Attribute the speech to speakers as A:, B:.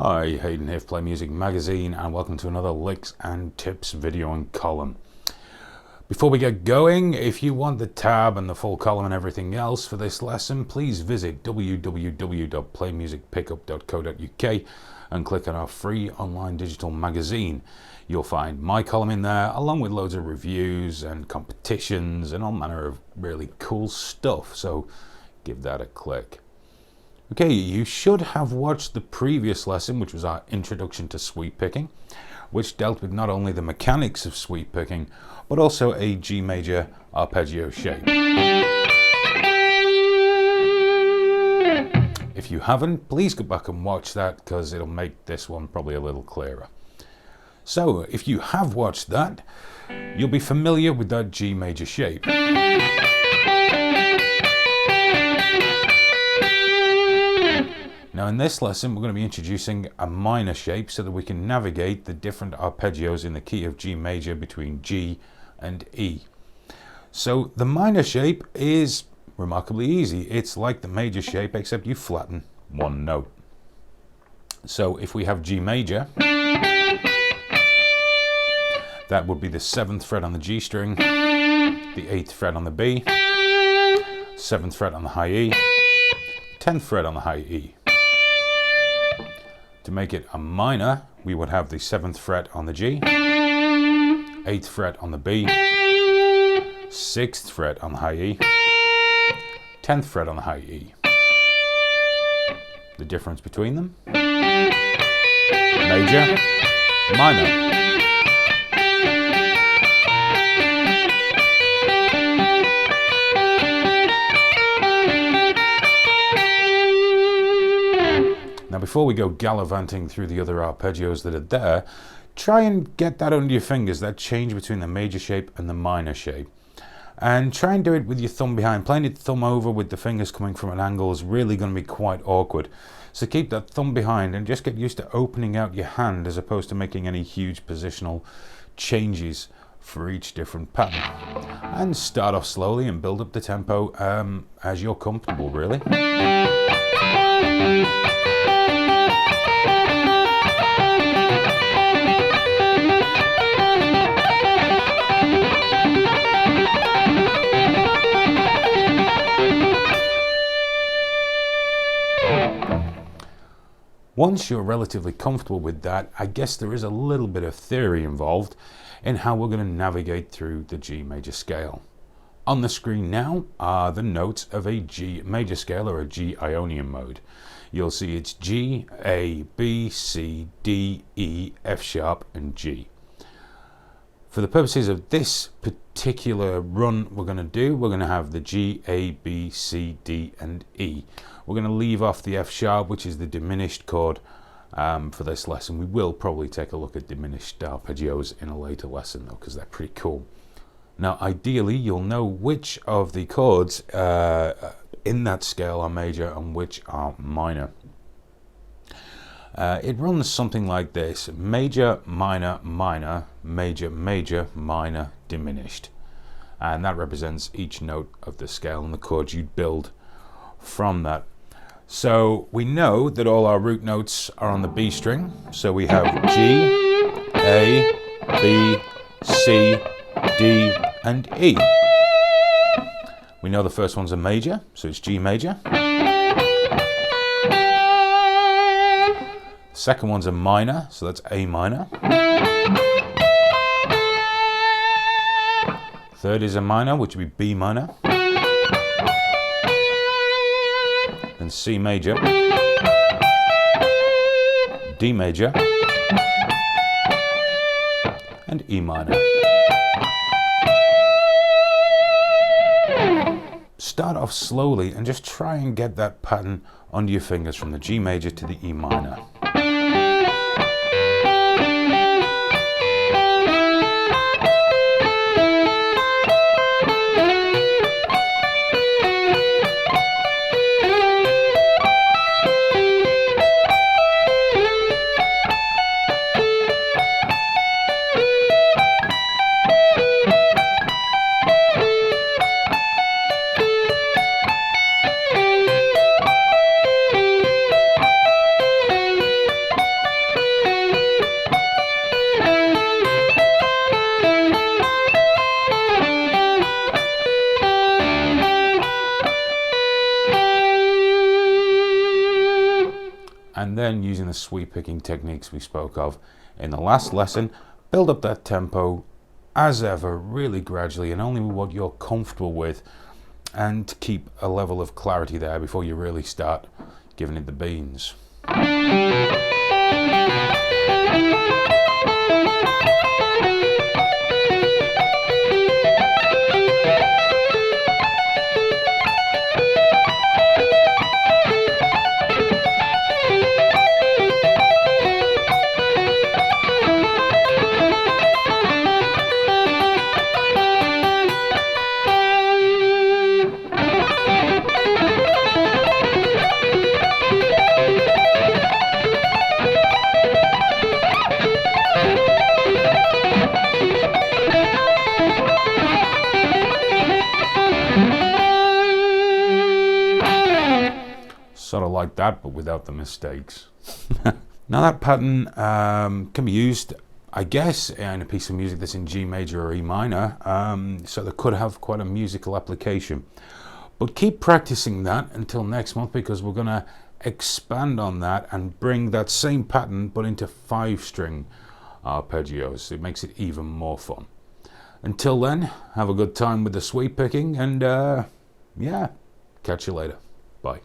A: Hi, Hayden here for Play Music Magazine, and welcome to another licks and tips video and column. Before we get going, if you want the tab and the full column and everything else for this lesson, please visit www.PlayMusicPickup.co.uk and click on our free online digital magazine. You'll find my column in there, along with loads of reviews and competitions and all manner of really cool stuff, so give that a click. Okay, you should have watched the previous lesson, which was our introduction to sweep picking, which dealt with not only the mechanics of sweep picking, but also a G major arpeggio shape. If you haven't, please go back and watch that, because it'll make this one probably a little clearer. So, if you have watched that, you'll be familiar with that G major shape. Now in this lesson we're going to be introducing a minor shape so that we can navigate the different arpeggios in the key of G major between G and E. So the minor shape is remarkably easy. It's like the major shape except you flatten one note. So if we have G major, that would be the 7th fret on the G string, the 8th fret on the B, 7th fret on the high E, 10th fret on the high E. To make it a minor, we would have the 7th fret on the G, 8th fret on the B, 6th fret on the high E, 10th fret on the high E. The difference between them? Major, minor. Now before we go gallivanting through the other arpeggios that are there, try and get that under your fingers, that change between the major shape and the minor shape. And try and do it with your thumb behind. Playing it thumb over with the fingers coming from an angle is really going to be quite awkward. So keep that thumb behind and just get used to opening out your hand as opposed to making any huge positional changes for each different pattern. And start off slowly and build up the tempo as you're comfortable, really. Once you're relatively comfortable with that, I guess there is a little bit of theory involved in how we're going to navigate through the G major scale. On the screen now are the notes of a G major scale, or a G Ionian mode. You'll see it's G, A, B, C, D, E, F sharp and G. For the purposes of this particular run we're going to have the G, A, B, C, D and E. We're going to leave off the F sharp, which is the diminished chord for this lesson. We will probably take a look at diminished arpeggios in a later lesson though, because they're pretty cool. Now ideally you'll know which of the chords in that scale are major and which are minor. It runs something like this: major, minor, minor, major, major, minor, diminished. And that represents each note of the scale and the chords you'd build from that. So we know that all our root notes are on the B string. So we have G, A, B, C, D and E. We know the first one's a major, so it's G major. The second one's a minor, so that's A minor. Third is a minor, which would be B minor. Then C major, D major, and E minor. Start off slowly and just try and get that pattern under your fingers from the G major to the E minor. and then using the sweep picking techniques we spoke of in the last lesson, build up that tempo as ever, really gradually, and only with what you're comfortable with, and keep a level of clarity there before you really start giving it the beans. Sort of like that, but without the mistakes. Now that pattern can be used, I guess, in a piece of music that's in G major or E minor, so that could have quite a musical application. But keep practicing that until next month, because we're going to expand on that and bring that same pattern but into 5-string arpeggios. It makes it even more fun. Until then, have a good time with the sweep picking, and yeah, catch you later. Bye.